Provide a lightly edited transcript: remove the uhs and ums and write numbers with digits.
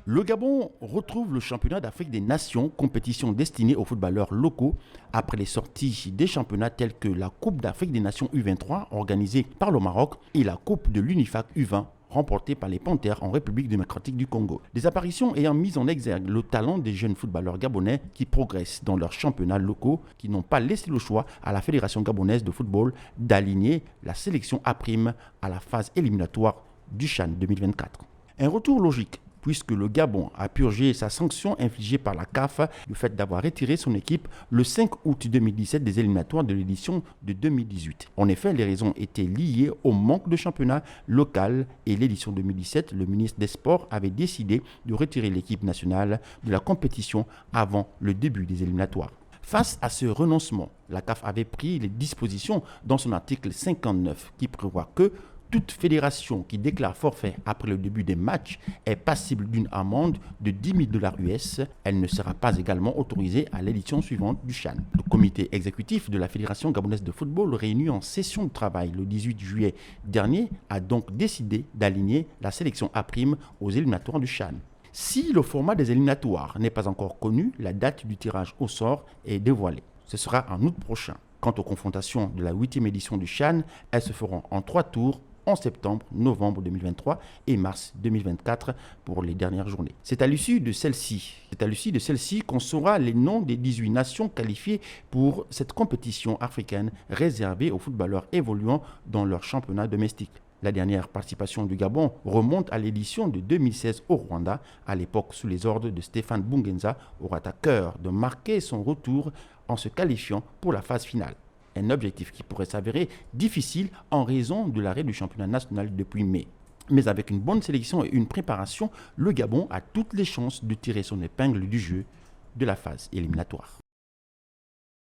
Le Gabon retrouve le championnat d'Afrique des Nations, compétition destinée aux footballeurs locaux, après les sorties des championnats tels que la Coupe d'Afrique des Nations U23 organisée par le Maroc et la Coupe de l'UNIFAC U20 remportée par les Panthères en République démocratique du Congo. Des apparitions ayant mis en exergue le talent des jeunes footballeurs gabonais qui progressent dans leurs championnats locaux, qui n'ont pas laissé le choix à la Fédération gabonaise de football d'aligner la sélection A' à la phase éliminatoire du CHAN 2024. Un retour logique, puisque le Gabon a purgé sa sanction infligée par la CAF, le fait d'avoir retiré son équipe le 5 août 2017 des éliminatoires de l'édition de 2018. En effet, les raisons étaient liées au manque de championnat local et l'édition 2017, le ministre des Sports avait décidé de retirer l'équipe nationale de la compétition avant le début des éliminatoires. Face à ce renoncement, la CAF avait pris les dispositions dans son article 59 qui prévoit que toute fédération qui déclare forfait après le début des matchs est passible d'une amende de 10 000 $ US. Elle ne sera pas également autorisée à l'édition suivante du CHAN. Le comité exécutif de la Fédération gabonaise de football, réuni en session de travail le 18 juillet dernier, a donc décidé d'aligner la sélection A' aux éliminatoires du CHAN. Si le format des éliminatoires n'est pas encore connu, la date du tirage au sort est dévoilée. Ce sera en août prochain. Quant aux confrontations de la 8e édition du CHAN, elles se feront en 3 tours en septembre, novembre 2023 et mars 2024 pour les dernières journées. C'est à l'issue de celle-ci qu'on saura les noms des 18 nations qualifiées pour cette compétition africaine réservée aux footballeurs évoluant dans leur championnat domestique. La dernière participation du Gabon remonte à l'édition de 2016 au Rwanda. À l'époque, sous les ordres de Stéphane Bungenza, aura à cœur de marquer son retour en se qualifiant pour la phase finale. Un objectif qui pourrait s'avérer difficile en raison de l'arrêt du championnat national depuis mai. Mais avec une bonne sélection et une préparation, le Gabon a toutes les chances de tirer son épingle du jeu de la phase éliminatoire.